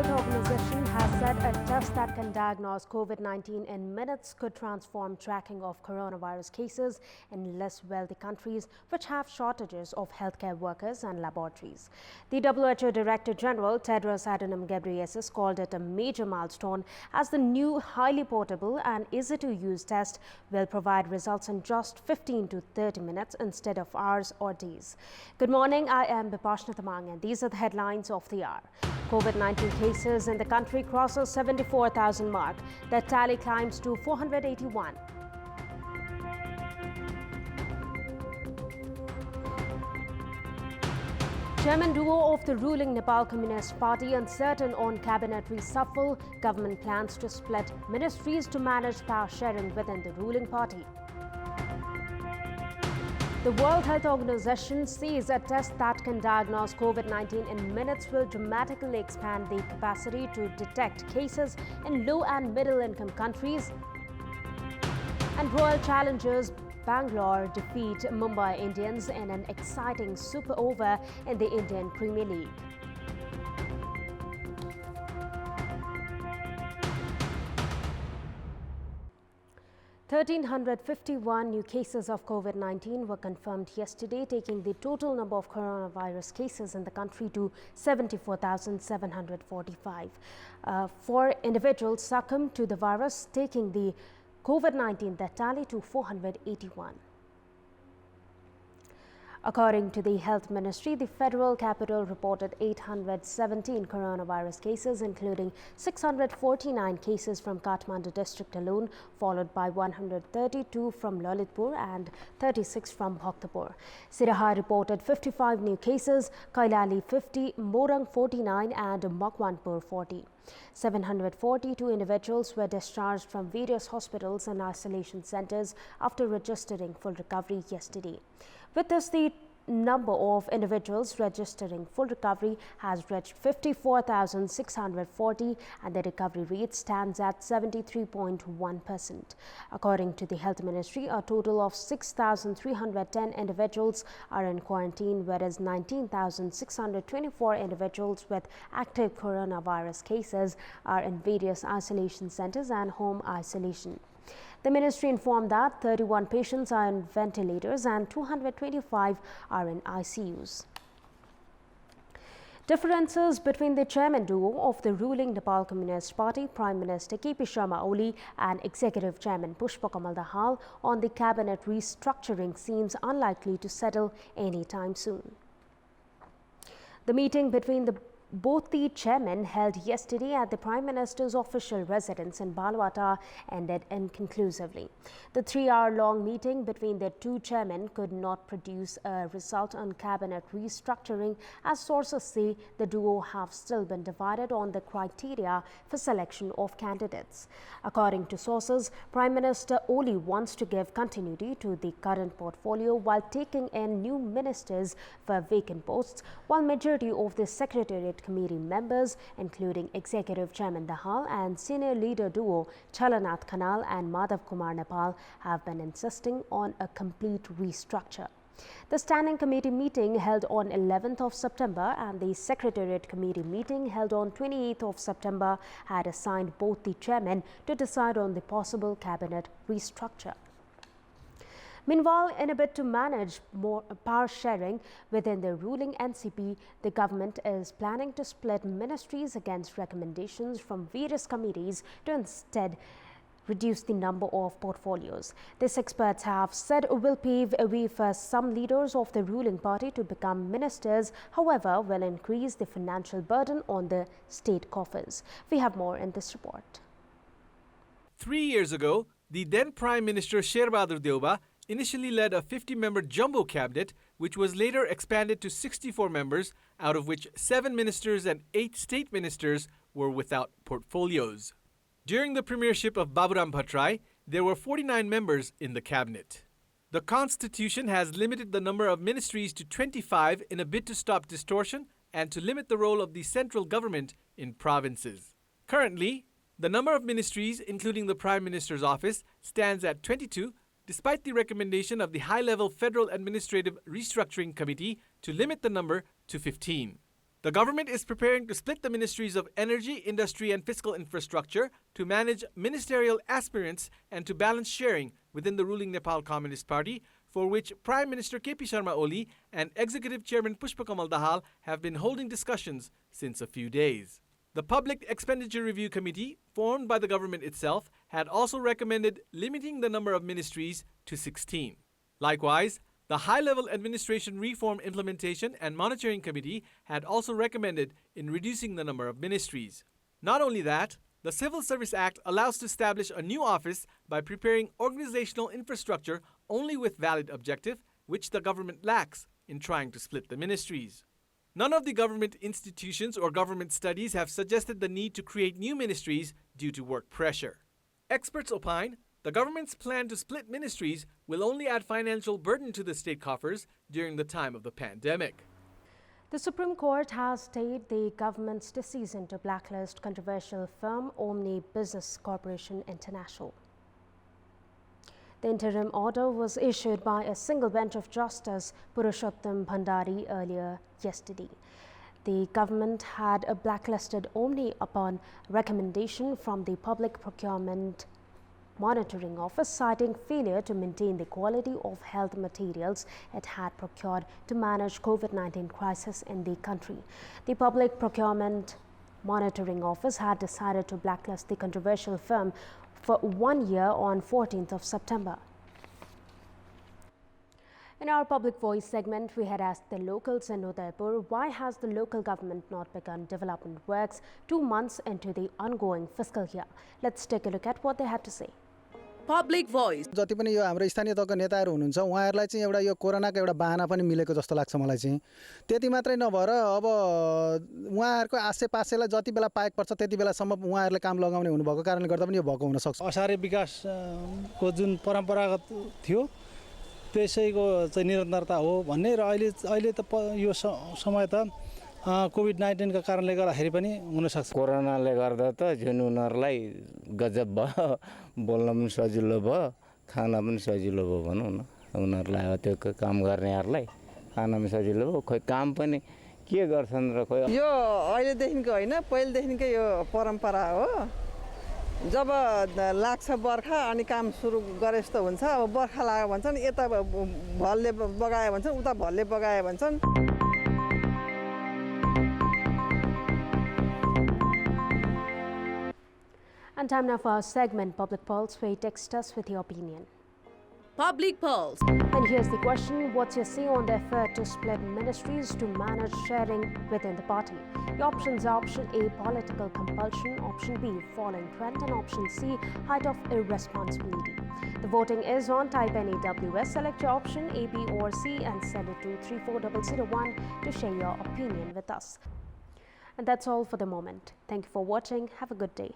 Health Organization has said a test that can diagnose COVID-19 in minutes could transform tracking of coronavirus cases in less wealthy countries which have shortages of healthcare workers and laboratories. The WHO Director General Tedros Adhanom Ghebreyesus called it a major milestone as the new highly portable and easy-to-use test will provide results in just 15 to 30 minutes instead of hours or days. Good morning, I am Bipashna Tamang and these are the headlines of the hour. COVID-19 cases in the country crosses 74,000 mark. The tally climbs to 481. Chairman duo of the ruling Nepal Communist Party uncertain on cabinet reshuffle. Government plans to split ministries to manage power sharing within the ruling party. The World Health Organization says a test that can diagnose COVID-19 in minutes will dramatically expand the capacity to detect cases in low and middle income countries. And Royal Challengers Bangalore defeat Mumbai Indians in an exciting super over in the Indian Premier League. (1,351) new cases of COVID-19 were confirmed yesterday, taking the total number of coronavirus cases in the country to 74,745. 4 individuals succumbed to the virus, taking the COVID-19 death tally to 481. According to the Health Ministry, the federal capital reported 817 coronavirus cases, including 649 cases from Kathmandu district alone, followed by 132 from Lalitpur and 36 from Bhaktapur. Siraha reported 55 new cases, Kailali 50, Morang 49 and Makwanpur 40. 742 individuals were discharged from various hospitals and isolation centers after registering full recovery yesterday. With this, the number of individuals registering full recovery has reached 54,640 and the recovery rate stands at 73.1%. According to the Health Ministry, a total of 6,310 individuals are in quarantine, whereas 19,624 individuals with active coronavirus cases are in various isolation centers and home isolation. The ministry informed that 31 patients are in ventilators and 225 are in ICUs. Differences between the chairman duo of the ruling Nepal Communist Party, Prime Minister KP Sharma Oli and Executive Chairman Pushpa Kamal Dahal on the cabinet restructuring seems unlikely to settle anytime soon. The meeting between both the chairmen held yesterday at the Prime Minister's official residence in Balwata ended inconclusively. The 3-hour-long meeting between the two chairmen could not produce a result on cabinet restructuring, as sources say the duo have still been divided on the criteria for selection of candidates. According to sources, Prime Minister Oli wants to give continuity to the current portfolio while taking in new ministers for vacant posts, while majority of the Secretariat Committee members, including Executive Chairman Dahal and senior leader duo Chalanath Khanal and Madhav Kumar Nepal, have been insisting on a complete restructure. The Standing Committee meeting held on 11th of September and the Secretariat Committee meeting held on 28th of September had assigned both the chairmen to decide on the possible cabinet restructure. Meanwhile, in a bid to manage more power sharing within the ruling NCP, the government is planning to split ministries against recommendations from various committees to instead reduce the number of portfolios. This, experts have said, will pave a way for some leaders of the ruling party to become ministers, however, will increase the financial burden on the state coffers. We have more in this report. 3 years ago, the then Prime Minister Sherbahadur Deuba initially led a 50-member jumbo cabinet, which was later expanded to 64 members, out of which 7 ministers and 8 state ministers were without portfolios. During the premiership of Baburam Bhattarai, there were 49 members in the cabinet. The constitution has limited the number of ministries to 25 in a bid to stop distortion and to limit the role of the central government in provinces. Currently, the number of ministries, including the Prime Minister's office, stands at 22, despite the recommendation of the high-level Federal Administrative Restructuring Committee to limit the number to 15. The government is preparing to split the ministries of Energy, Industry and Fiscal Infrastructure to manage ministerial aspirants and to balance sharing within the ruling Nepal Communist Party, for which Prime Minister KP Sharma Oli and Executive Chairman Pushpakamal Dahal have been holding discussions since a few days. The Public Expenditure Review Committee, formed by the government itself, had also recommended limiting the number of ministries to 16. Likewise, the High-Level Administration Reform Implementation and Monitoring Committee had also recommended in reducing the number of ministries. Not only that, the Civil Service Act allows to establish a new office by preparing organizational infrastructure only with valid objective, which the government lacks in trying to split the ministries. None of the government institutions or government studies have suggested the need to create new ministries due to work pressure. Experts opine the government's plan to split ministries will only add financial burden to the state coffers during the time of the pandemic. The Supreme Court has stayed the government's decision to blacklist controversial firm Omni Business Corporation International. The interim order was issued by a single bench of Justice Purushottam Bhandari earlier yesterday. The government had blacklisted Omni upon recommendation from the Public Procurement Monitoring Office, citing failure to maintain the quality of health materials it had procured to manage COVID-19 crisis in the country. The Public Procurement Monitoring Office had decided to blacklist the controversial firm for 1 year on 14th of September. In our Public Voice segment, we had asked the locals in Udaipur, why has the local government not begun development works 2 months into the ongoing fiscal year? Let's take a look at what they had to say. Public Voice. जति पनि यो हाम्रो स्थानीय तहका नेताहरू हुनुहुन्छ उहाँहरूलाई चाहिँ एउटा यो कोरोनाको एउटा बहाना पनि मिलेको जस्तो लाग्छ मलाई चाहिँ। त्यति मात्रै नभएर अब उहाँहरूको आसेपासेलाई जति बेला पाएक पर्छ त्यति बेलासम्म उहाँहरूले काम लगाउने हुनुभएको कारणले गर्दा पनि यो भएको हुन सक्छ। असारे विकासको जुन परम्परागत थियो त्यसैको चाहिँ निरन्तरता हो भन्ने र अहिले त यो समय त कोभिड-19 का कारणले गर्दाखेरि पनि हुन सक्छ। कोरोनाले गर्दा त जुन उनीहरूलाई गजब भयो, बोल्न पनि सजिलो भयो, खाना पनि सजिलो भयो भनौँ न। उनीहरूलाई त्यो काम गर्नेहरूलाई खाना पनि सजिलो भयो, खोइ काम पनि के गर्छन् र खोइ। यो अहिलेदेखिको होइन, पहिलेदेखिकै यो परम्परा हो। जब लाग्छ बर्खा अनि काम सुरु गरे जस्तो हुन्छ। अब बर्खा लाग्यो भन्छन्, यता भलले बगायो भन्छन्, उता भलले बगायो भन्छन्। And time now for our segment, Public Pulse, where you text us with your opinion. Public Pulse. And here's the question, what's your say on the effort to split ministries to manage sharing within the party? The options are option A, political compulsion, option B, falling trend, and option C, height of irresponsibility. The voting is on. Type any WS, select your option A, B or C and send it to 34001 to share your opinion with us. And that's all for the moment. Thank you for watching. Have a good day.